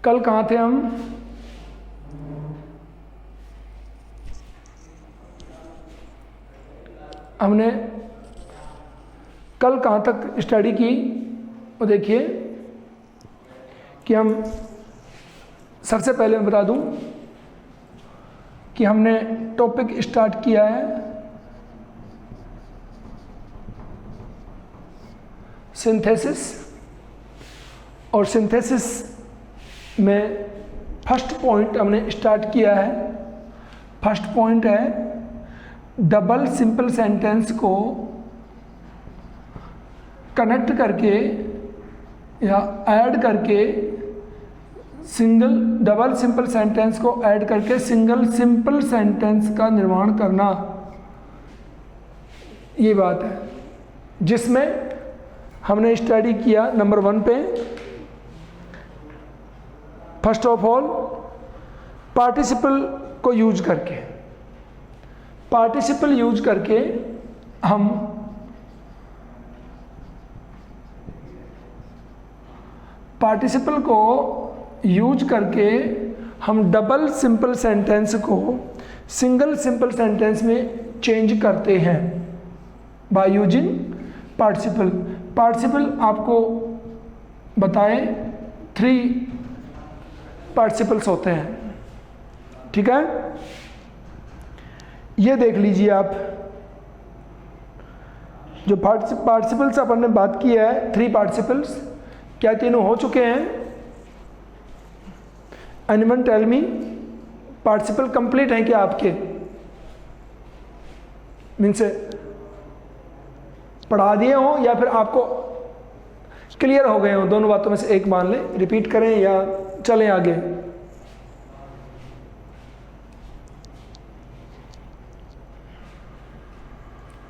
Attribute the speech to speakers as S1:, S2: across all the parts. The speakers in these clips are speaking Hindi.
S1: कल कहाँ थे हम? हमने कल कहाँ तक स्टडी की? वो देखिए कि हम सबसे पहले मैं बता दूं कि हमने टॉपिक स्टार्ट किया है सिंथेसिस, और सिंथेसिस में फर्स्ट पॉइंट हमने स्टार्ट किया है। फर्स्ट पॉइंट है डबल सिंपल सेंटेंस को कनेक्ट करके या ऐड करके सिंगल डबल सिंपल सेंटेंस को ऐड करके सिंगल सिंपल सेंटेंस का निर्माण करना, ये बात है जिसमें हमने स्टडी किया नंबर 1 पे। फर्स्ट ऑफ ऑल पार्टिसिपल को यूज करके, पार्टिसिपल यूज करके हम पार्टिसिपल को यूज करके हम डबल सिंपल सेंटेंस को सिंगल सिंपल सेंटेंस में चेंज करते हैं बाय यूजिंग पार्टिसिपल। पार्टिसिपल आपको बताएं 3 पार्टिसिपल्स होते हैं, ठीक है? ये देख लीजिए आप, जो पार्टिसिपल्स अपन ने बात की है 3 पार्टिसिपल्स, क्या तीनों हो चुके हैं? Anyone tell me, participle complete हैं क्या आपके? मीन्स पढ़ा दिए हो या फिर आपको क्लियर हो गए हो? दोनों बातों में से एक मान लें, रिपीट करें या चलें आगे?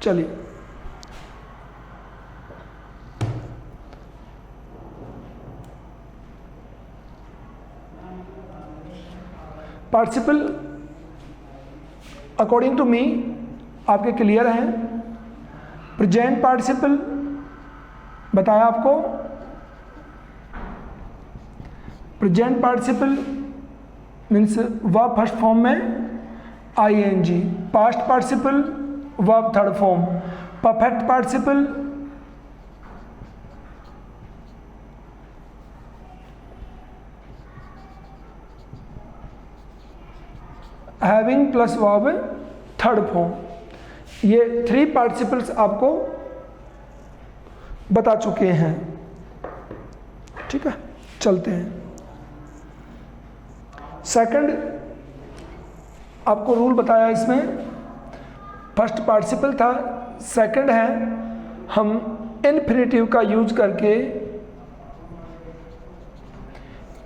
S1: चलिए, पार्टिसिपल अकॉर्डिंग टू मी आपके क्लियर हैं। प्रेजेंट पार्टिसिपल बताया आपको, present participle means verb first form में ing, past participle verb third form, perfect participle having plus verb third form. ये 3 पार्टिसिपल्स आपको बता चुके हैं, ठीक है? चलते हैं। सेकंड आपको रूल बताया इसमें, फर्स्ट पार्टिसिपल था, सेकंड है हम इन्फिनेटिव का यूज करके,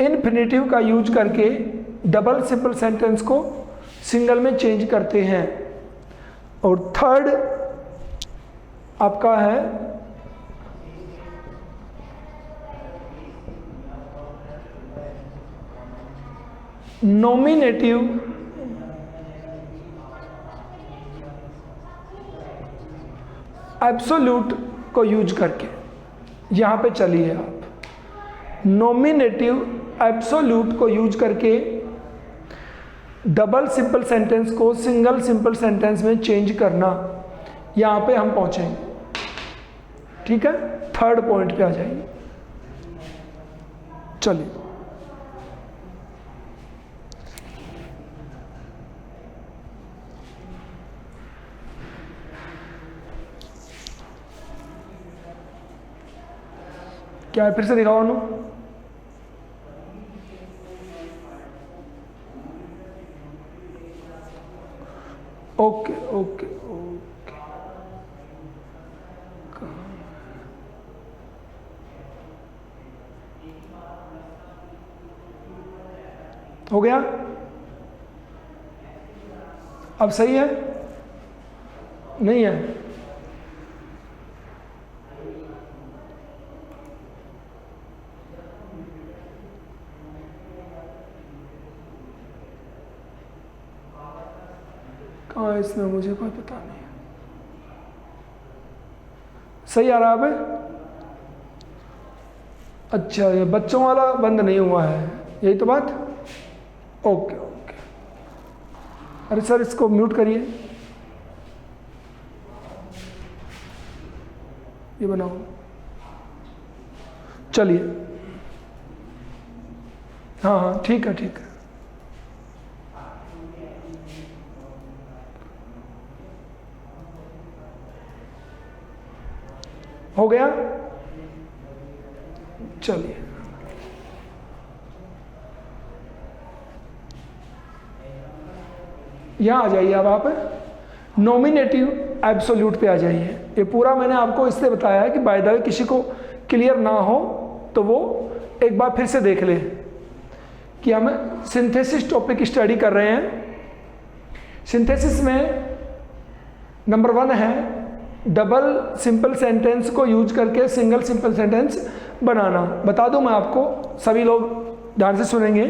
S1: इन्फिनेटिव का यूज करके डबल सिंपल सेंटेंस को सिंगल में चेंज करते हैं। और थर्ड आपका है नॉमिनेटिव एब्सोल्यूट को यूज करके। यहां पे चलिए आप, नॉमिनेटिव एब्सोल्यूट को यूज करके डबल सिंपल सेंटेंस को सिंगल सिंपल सेंटेंस में चेंज करना, यहां पे हम पहुंचेंगे, ठीक है? थर्ड पॉइंट पे आ जाएंगे। चलिए, क्या है? फिर से दिखाओ अनु। ओके ओके ओके, हो गया? अब सही है? नहीं है? कहाँ इसमें, मुझे कोई पता नहीं। सही आ रहा है? अच्छा, ये बच्चों वाला बंद नहीं हुआ है, यही तो बात। ओके ओके, अरे सर इसको म्यूट करिए, ये बनाओ। चलिए, हाँ हाँ ठीक है ठीक है। हो गया, चलिए यहां आ जाइए। अब आप नॉमिनेटिव एब्सोल्यूट पे आ जाइए। ये पूरा मैंने आपको इसलिए बताया है कि बाय द वे किसी को क्लियर ना हो तो वो एक बार फिर से देख ले कि हम सिंथेसिस टॉपिक स्टडी कर रहे हैं। सिंथेसिस में नंबर 1 है डबल सिंपल सेंटेंस को यूज करके सिंगल सिंपल सेंटेंस बनाना। बता दूं मैं आपको, सभी लोग ध्यान से सुनेंगे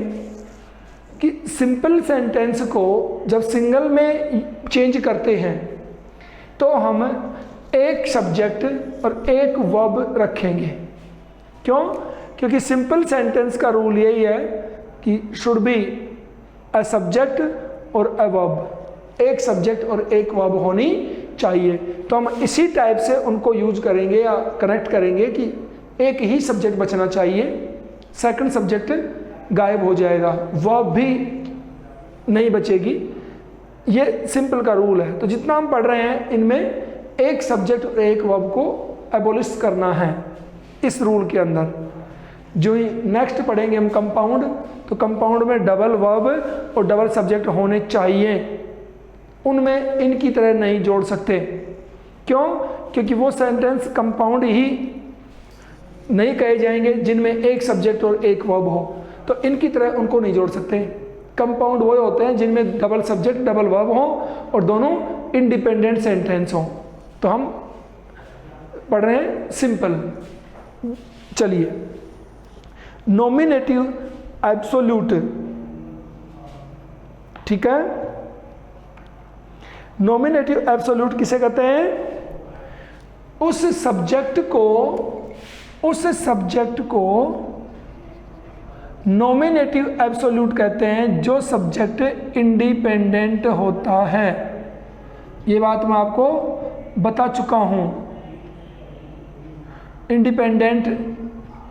S1: कि सिंपल सेंटेंस को जब सिंगल में चेंज करते हैं तो हम एक सब्जेक्ट और एक वर्ब रखेंगे। क्यों? क्योंकि सिंपल सेंटेंस का रूल यही है कि शुड बी अ सब्जेक्ट और अ वर्ब, एक सब्जेक्ट और एक वर्ब होनी चाहिए। तो हम इसी टाइप से उनको यूज करेंगे या कनेक्ट करेंगे कि एक ही सब्जेक्ट बचना चाहिए, सेकंड सब्जेक्ट गायब हो जाएगा, वर्ब भी नहीं बचेगी। ये सिंपल का रूल है। तो जितना हम पढ़ रहे हैं इनमें एक सब्जेक्ट और एक वर्ब को एबोलिश करना है इस रूल के अंदर। जो ही नेक्स्ट पढ़ेंगे हम कंपाउंड, तो कंपाउंड में डबल वर्ब और डबल सब्जेक्ट होने चाहिए, उनमें इनकी तरह नहीं जोड़ सकते। क्यों? क्योंकि वो सेंटेंस कंपाउंड ही नहीं कहे जाएंगे जिनमें एक सब्जेक्ट और एक वर्ब हो, तो इनकी तरह उनको नहीं जोड़ सकते। कंपाउंड वो होते हैं जिनमें डबल सब्जेक्ट डबल वर्ब हो और दोनों इंडिपेंडेंट सेंटेंस हो। तो हम पढ़ रहे हैं सिंपल। चलिए, नॉमिनेटिव एब्सोल्यूट, ठीक है। नॉमिनेटिव एब्सोल्यूट किसे कहते हैं? उस सब्जेक्ट को नॉमिनेटिव एब्सोल्यूट कहते हैं जो सब्जेक्ट इंडिपेंडेंट होता है। ये बात मैं आपको बता चुका हूं, इंडिपेंडेंट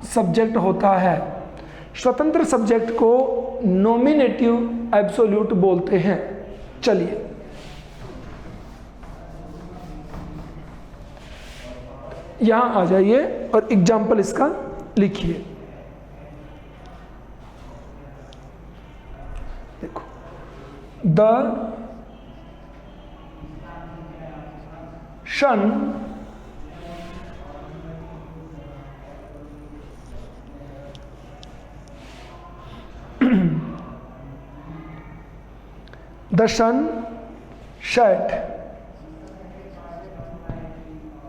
S1: सब्जेक्ट होता है। स्वतंत्र सब्जेक्ट को नॉमिनेटिव एब्सोल्यूट बोलते हैं। चलिए, यहां आ जाइए और एग्जाम्पल इसका लिखिए। देखो, the sun the sun set,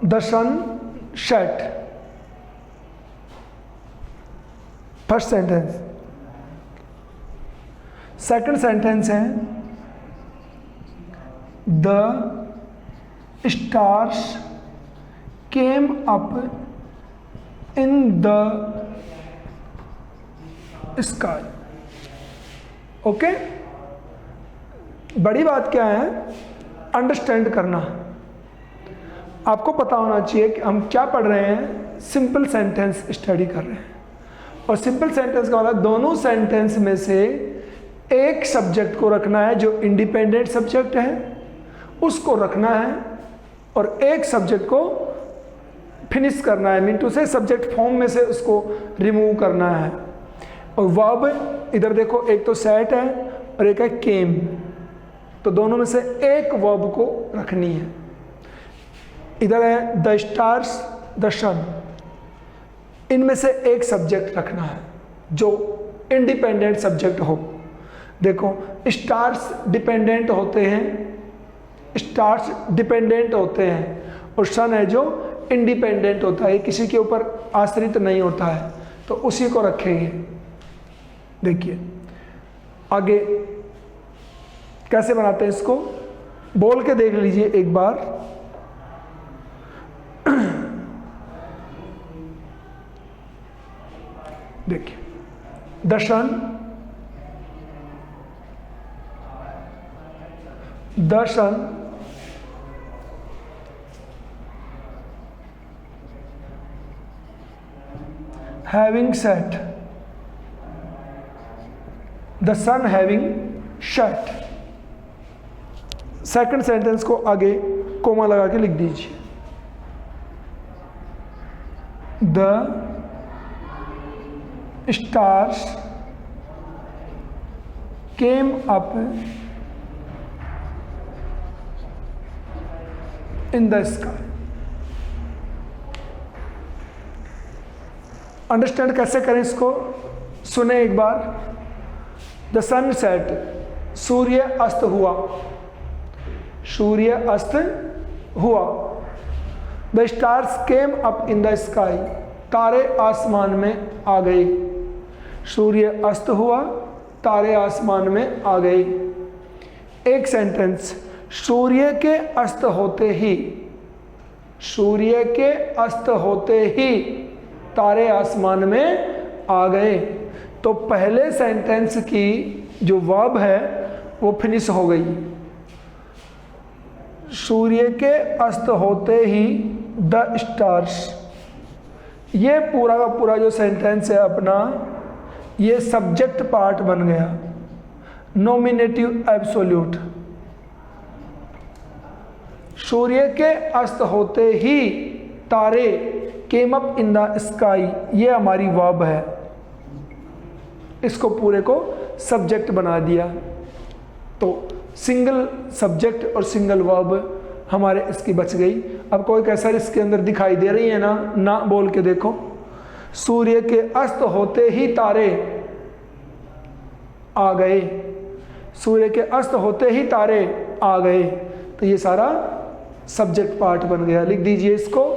S1: the sun set, first sentence. Second sentence है the stars came up in the sky. Okay, बड़ी बात क्या है? अंडरस्टैंड करना। आपको पता होना चाहिए कि हम क्या पढ़ रहे हैं, सिंपल सेंटेंस स्टडी कर रहे हैं। और सिंपल सेंटेंस का मतलब दोनों सेंटेंस में से एक सब्जेक्ट को रखना है जो इंडिपेंडेंट सब्जेक्ट है, उसको रखना है, और एक सब्जेक्ट को फिनिश करना है, मीन टू से सब्जेक्ट फॉर्म में से उसको रिमूव करना है। और वर्ब इधर देखो, एक तो सेट है और एक है केम, तो दोनों में से एक वर्ब को रखनी है। इधर है द स्टार्स, द सन, इनमें से एक सब्जेक्ट रखना है जो इंडिपेंडेंट सब्जेक्ट हो। देखो, स्टार्स डिपेंडेंट होते हैं, स्टार्स डिपेंडेंट होते हैं, और सन है जो इंडिपेंडेंट होता है, किसी के ऊपर आश्रित नहीं होता है, तो उसी को रखेंगे। देखिए आगे कैसे बनाते हैं इसको, बोल के देख लीजिए एक बार। देखिए, the sun the sun having set, the sun having set. Second sentence को आगे कोमा लगा के लिख दीजिए। The stars came up in the sky. Understand कैसे करें इसको, सुने एक बार। द सन सेट, सूर्य अस्त हुआ, सूर्य अस्त हुआ। The stars came up in the sky, तारे आसमान में आ गए। सूर्य अस्त हुआ, तारे आसमान में आ गए। एक सेंटेंस, सूर्य के अस्त होते ही, सूर्य के अस्त होते ही तारे आसमान में आ गए। तो पहले सेंटेंस की जो वर्ब है वो फिनिश हो गई। सूर्य के अस्त होते ही द स्टार्स, ये पूरा का पूरा जो सेंटेंस है अपना, ये सब्जेक्ट पार्ट बन गया, नॉमिनेटिव एब्सोल्यूट। सूर्य के अस्त होते ही तारे केम अप इन द स्काई, ये हमारी वर्ब है। इसको पूरे को सब्जेक्ट बना दिया। तो सिंगल सब्जेक्ट और सिंगल वर्ब हमारे इसकी बच गई। अब कोई कैसा इसके अंदर दिखाई दे रही है ना, ना बोल के देखो। सूर्य के अस्त होते ही तारे आ गए, सूर्य के अस्त होते ही तारे आ गए। तो ये सारा सब्जेक्ट पार्ट बन गया। लिख दीजिए इसको।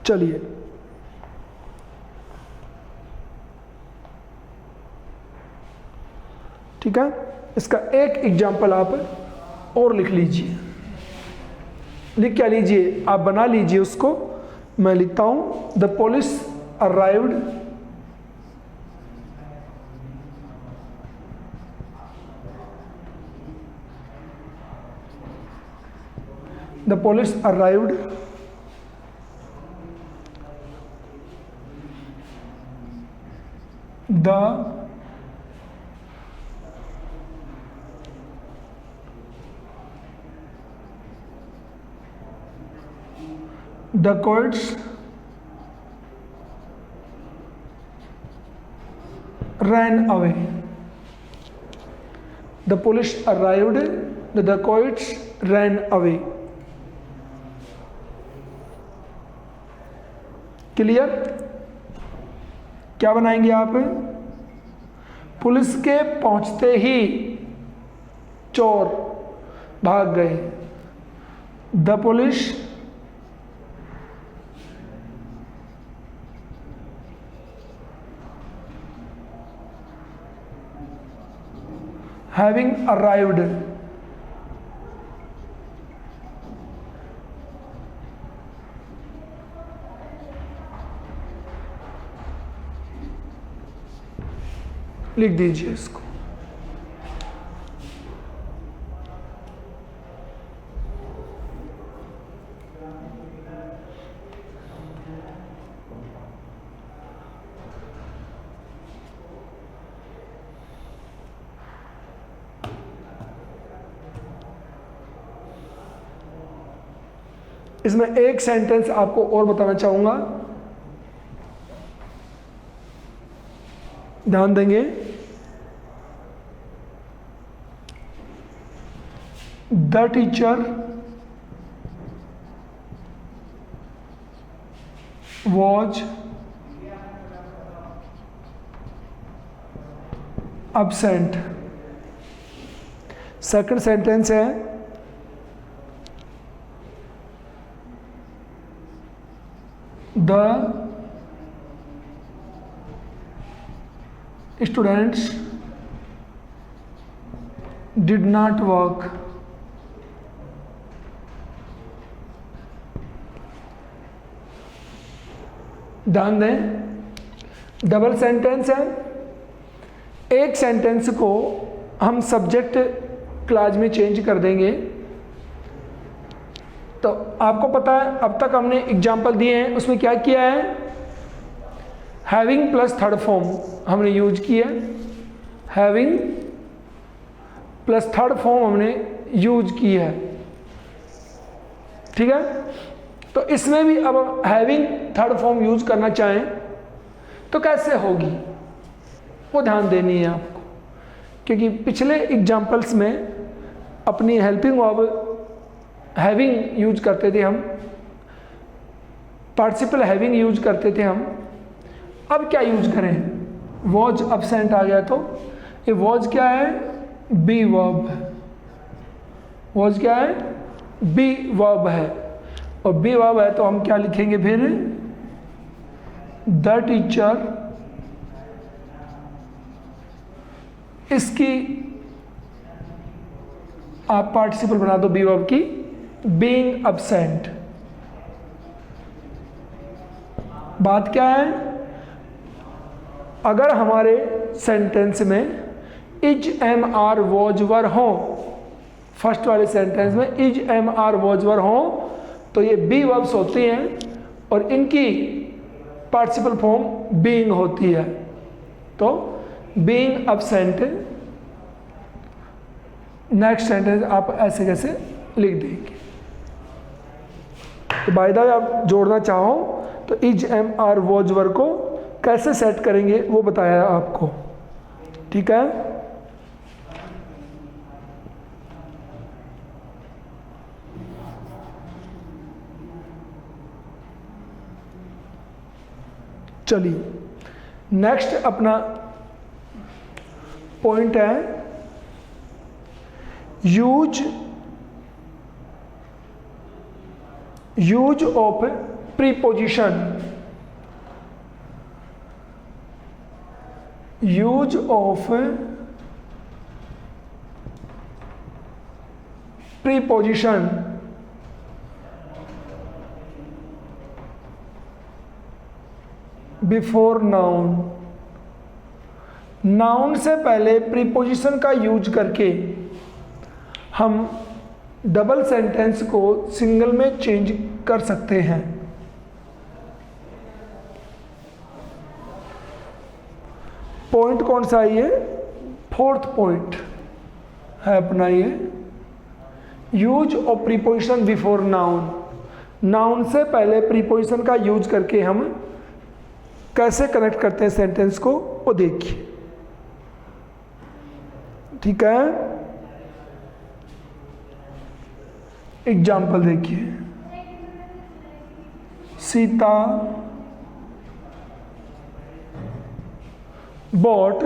S1: चलिए, ठीक है। इसका एक एग्जाम्पल आप और लिख लीजिए। लिख क्या लीजिए, आप बना लीजिए उसको। मैं लिखता हूं, the police arrived the police arrived the dacoits ran away. The police arrived, the dacoits ran away. Clear? क्या बनाएंगे आप? पुलिस के पहुंचते ही चोर भाग गए। द पुलिस having arrived लिख दीजिए इसको। इसमें एक सेंटेंस आपको और बताना चाहूंगा, ध्यान देंगे। The teacher was absent। Second sentence है the students did not work। ध्यान दें, डबल सेंटेंस है। एक सेंटेंस को हम सब्जेक्ट क्लॉज में चेंज कर देंगे। तो आपको पता है अब तक हमने एग्जाम्पल दिए हैं, उसमें क्या किया है, हैविंग प्लस थर्ड फॉर्म हमने यूज किया, हैविंग प्लस थर्ड फॉर्म हमने यूज की है, ठीक है। तो इसमें भी अब हैविंग थर्ड फॉर्म यूज करना चाहें तो कैसे होगी वो ध्यान देनी है आपको, क्योंकि पिछले एग्जाम्पल्स में अपनी हेल्पिंग ऑफ हैविंग यूज करते थे हम, पार्टिसिपल हैविंग यूज करते थे हम। अब क्या यूज करें, वॉज अब्सेंट आ गया तो ये वॉज क्या है, बी वर्ब, वॉज क्या है, बी वर्ब है, और बी वर्ब है तो हम क्या लिखेंगे फिर, द टीचर, इसकी आप पार्टिसिपल बना दो बी वर्ब की, बीइंग अब्सेंट। बात क्या है, अगर हमारे सेंटेंस में is am are was were हो, फर्स्ट वाले सेंटेंस में is am are was were हो तो ये बी वर्ब्स होती हैं और इनकी पार्टिसिपल फॉर्म बीइंग होती है। तो बीइंग अब्सेंट, नेक्स्ट सेंटेंस आप ऐसे कैसे लिख देंगे। तो बाय द वे आप जोड़ना चाहो तो is am are was were को कैसे सेट करेंगे वो बताया आपको, ठीक है। चलिए नेक्स्ट अपना पॉइंट है use of preposition, use of preposition. Before noun, noun से पहले प्रीपोजिशन का यूज करके हम डबल सेंटेंस को सिंगल में चेंज कर सकते हैं। पॉइंट कौन सा है ये, फोर्थ पॉइंट है अपना ये, use of preposition before noun. Noun से पहले प्रीपोजिशन का यूज करके हम कैसे कनेक्ट करते हैं सेंटेंस को वो देखिए, ठीक है। एग्जाम्पल देखिए, Sita bought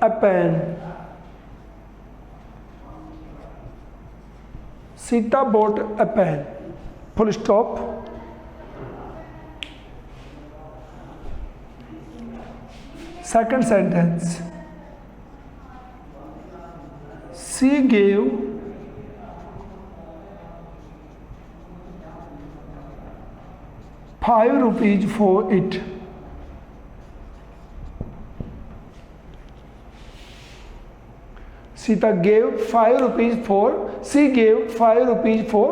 S1: a pen, Sita bought a pen, full stop। Second sentence, she gave ₹5 for it। Sita gave ₹5 for, she gave ₹5 for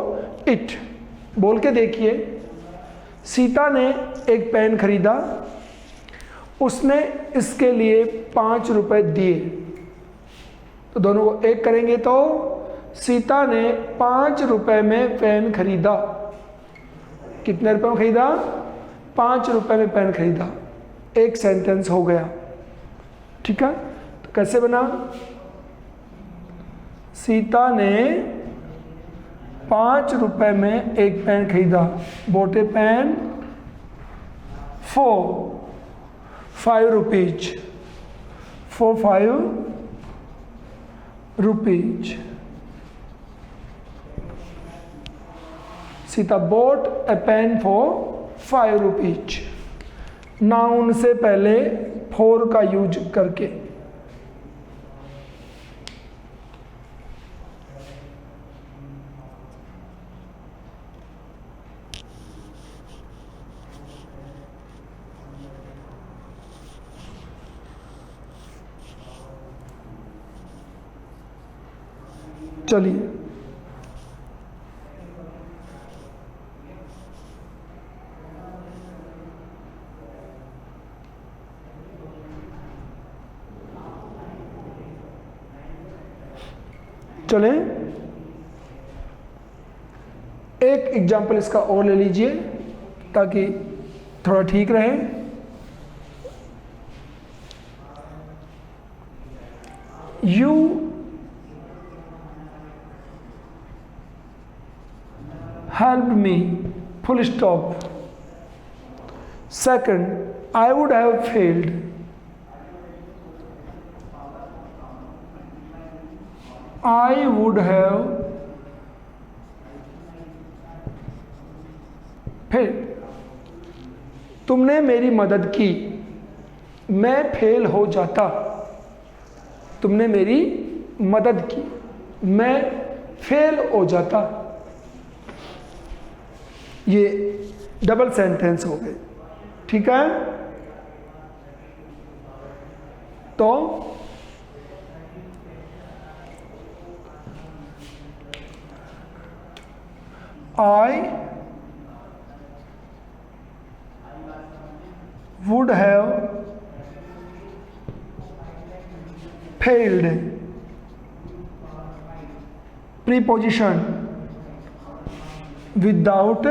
S1: it। बोल के देखिए, सीता ने एक पेन खरीदा, उसने इसके लिए ₹5 दिए। तो दोनों को एक करेंगे तो सीता ने ₹5 में पेन खरीदा। कितने रुपए में खरीदा, ₹5 में पेन खरीदा। एक सेंटेंस हो गया, ठीक है। तो कैसे बना, सीता ने ₹5 में एक पेन खरीदा, bought a pen for ₹5, for ₹5। Sita bought a pen for ₹5। Noun से पहले for का यूज करके। चलिए चलें, एक एग्जाम्पल इसका और ले लीजिए ताकि थोड़ा ठीक रहे। You help me, full stop. Second, I would have failed. I would have failed. तुमने मेरी मदद की, मैं फेल हो जाता। तुमने मेरी मदद की, मैं फेल हो जाता। ये डबल सेंटेंस हो गए, ठीक है। तो I would have failed. Preposition without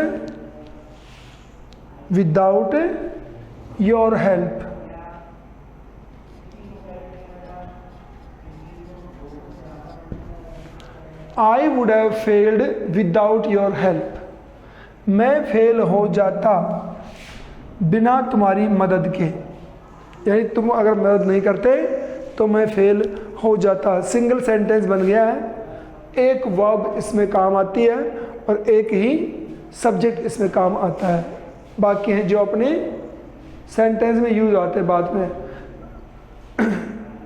S1: your help. I would have failed without your help. मैं फेल हो जाता बिना तुम्हारी मदद के, यानी तुम अगर मदद नहीं करते तो मैं फेल हो जाता। सिंगल सेंटेंस बन गया है, एक वर्ब इसमें काम आती है और एक ही सब्जेक्ट इसमें काम आता है। बाकी हैं जो अपने सेंटेंस में यूज आते हैं बाद में।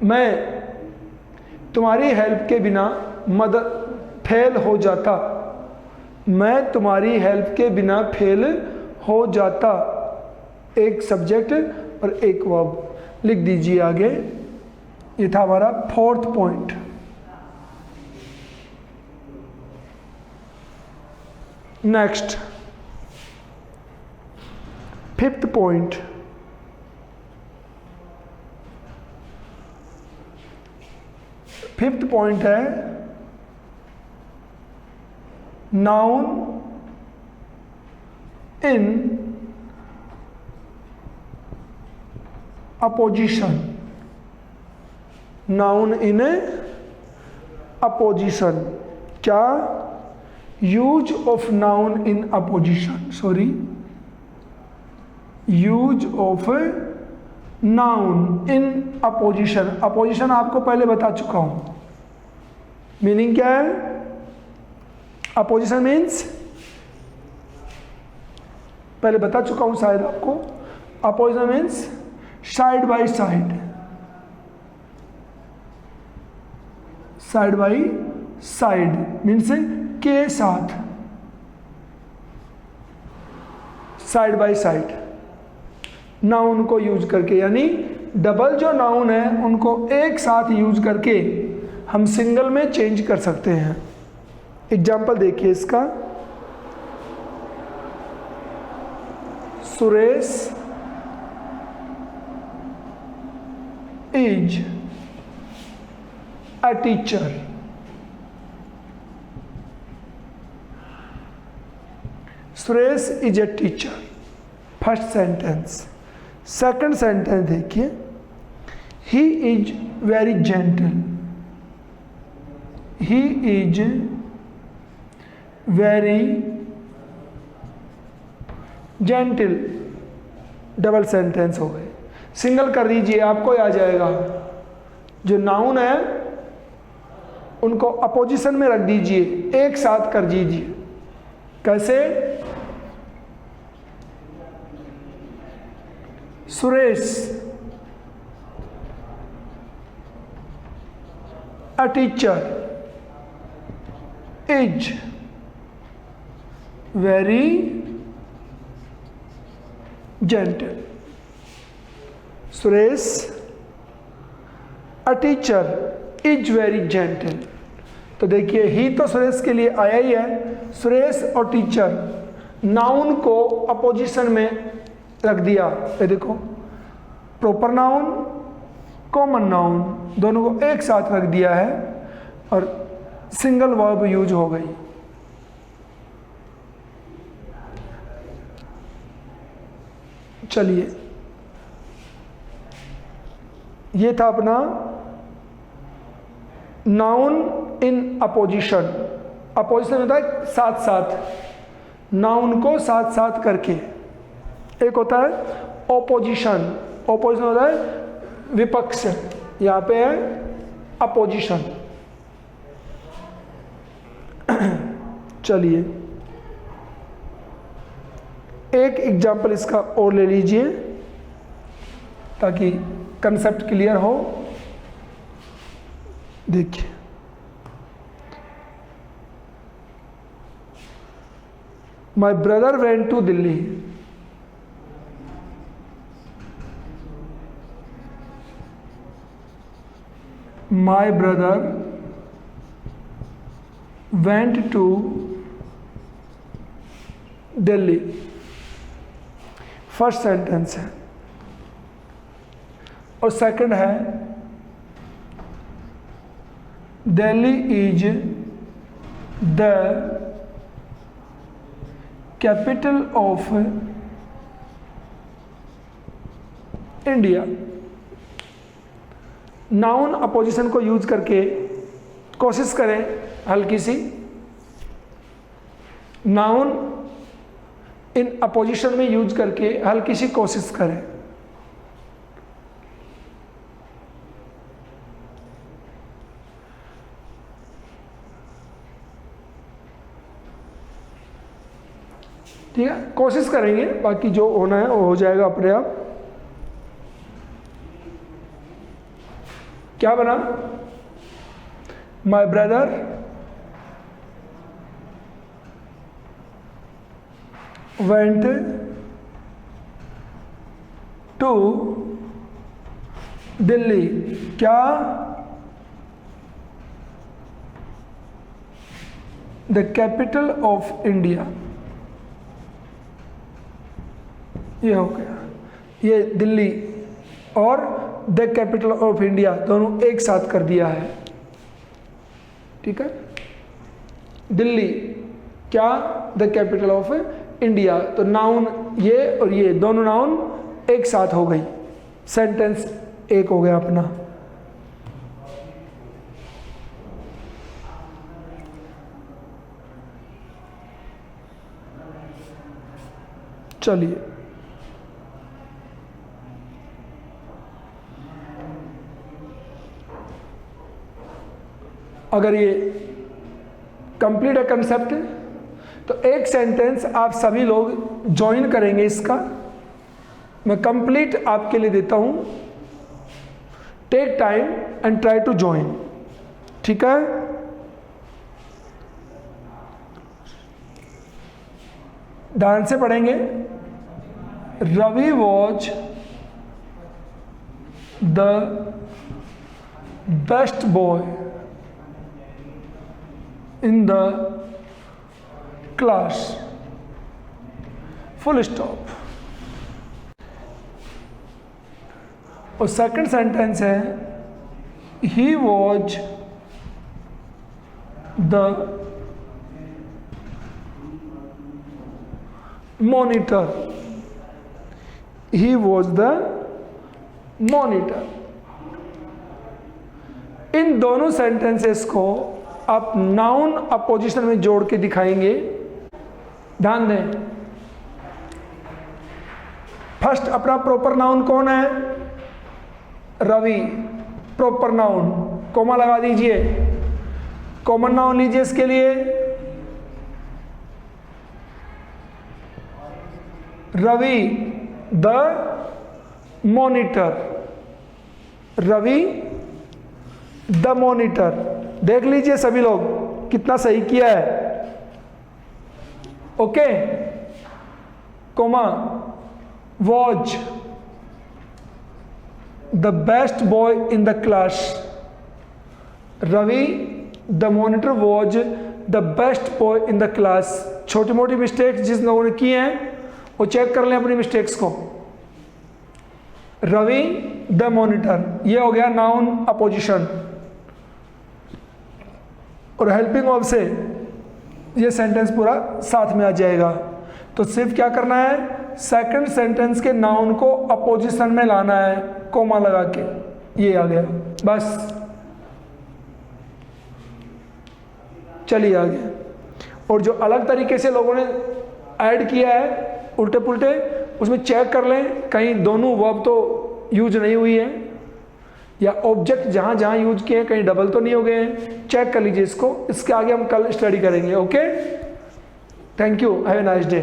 S1: मैं तुम्हारी हेल्प के बिना मदद फेल हो जाता। मैं तुम्हारी हेल्प के बिना फेल हो जाता। एक सब्जेक्ट और एक वर्ब लिख दीजिए आगे। ये था हमारा fourth point. Next, fifth point. Fifth point है noun in apposition. Noun in apposition. क्या? Use of noun in apposition, sorry, use of noun in apposition. Apposition आपको पहले बता चुका हूं, मीनिंग क्या है? अपोजिशन मीन्स पहले बता चुका हूं शायद आपको। Opposition means side by side, side by side means के साथ, साइड बाय साइड नाउन को यूज करके, यानी डबल जो नाउन है उनको एक साथ यूज करके हम सिंगल में चेंज कर सकते हैं। एग्जाम्पल देखिए इसका। Suresh is a teacher. Suresh is a teacher, first sentence. Second sentence देखिए, he is very gentle. He is very gentle, double sentence हो गए। सिंगल कर दीजिए, आपको आ जाएगा। जो नाउन है उनको अपोजिशन में रख दीजिए, एक साथ कर दीजिए। कैसे? Suresh a teacher is very gentle. Suresh a teacher is very gentle. तो देखिए ही तो सुरेश के लिए आया ही है, सुरेश और टीचर नाउन को अपोजिशन में रख दिया। ये देखो प्रॉपर नाउन कॉमन नाउन दोनों को एक साथ रख दिया है और सिंगल वर्ब यूज हो गई। चलिए ये था अपना नाउन इन अपोजिशन। अपोजिशन होता है साथ साथ, नाउन को साथ साथ करके। एक होता है ओपोजिशन, ओपोजिशन होता है विपक्ष, यहां पे है अपोजिशन। चलिए एक एग्जाम्पल इसका और ले लीजिए ताकि कंसेप्ट क्लियर हो। देखिए my brother went to Delhi. My brother went to Delhi, first sentence है। और सेकंड है Delhi is the capital of India. Noun apposition को यूज करके कोशिश करें हल्की सी, नाउन इन अपोजिशन में यूज करके हल्की सी कोशिश करें। ठीक है, कोशिश करेंगे, बाकी जो होना है वो हो जाएगा अपने आप। क्या बना? My brother went to Delhi. क्या? The capital of India. ये हो गया, ये दिल्ली और द कैपिटल ऑफ इंडिया दोनों एक साथ कर दिया है। ठीक है, दिल्ली क्या? The capital of India. तो नाउन ये और ये दोनों नाउन एक साथ हो गई, सेंटेंस एक हो गया अपना। चलिए अगर ये कंप्लीट है कंसेप्ट, तो एक सेंटेंस आप सभी लोग ज्वाइन करेंगे। इसका मैं कंप्लीट आपके लिए देता हूं, take time and try to join. ठीक है, ध्यान से पढ़ेंगे। Ravi was the best boy in the class, full stop। और सेकंड सेंटेंस है he was the monitor, he was the monitor। इन दोनों सेंटेंसेस को आप नाउन अपोजिशन में जोड़ के दिखाएंगे। ध्यान दें, फर्स्ट अपना प्रॉपर नाउन कौन है? रवि, प्रॉपर नाउन, कोमा लगा दीजिए। कॉमन नाउन लीजिए इसके लिए, Ravi the monitor, Ravi the monitor. देख लीजिए सभी लोग कितना सही किया है। Okay, comma was the best boy in the class, Ravi the monitor was the best boy in the class. छोटी मोटी मिस्टेक्स जिस लोगों ने की हैं वो चेक कर लें अपनी मिस्टेक्स को। रवि द मॉनिटर, ये हो गया नाउन अपोजिशन, और हेल्पिंग ऑफ से ये सेंटेंस पूरा साथ में आ जाएगा। तो सिर्फ क्या करना है, सेकंड सेंटेंस के नाउन को अपोजिशन में लाना है कोमा लगा के, ये आ गया बस। चलिए आगे। और जो अलग तरीके से लोगों ने ऐड किया है उल्टे पुल्टे, उसमें चेक कर लें कहीं दोनों वर्ब तो यूज नहीं हुई है, या ऑब्जेक्ट जहां जहां यूज किए हैं कहीं डबल तो नहीं हो गए हैं। चेक कर लीजिए इसको, इसके आगे हम कल स्टडी करेंगे। Okay, thank you, have a nice day.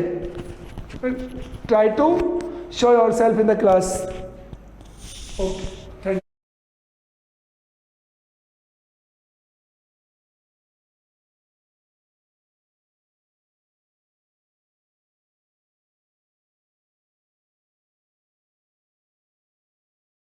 S1: Try to show yourself in the class. Okay.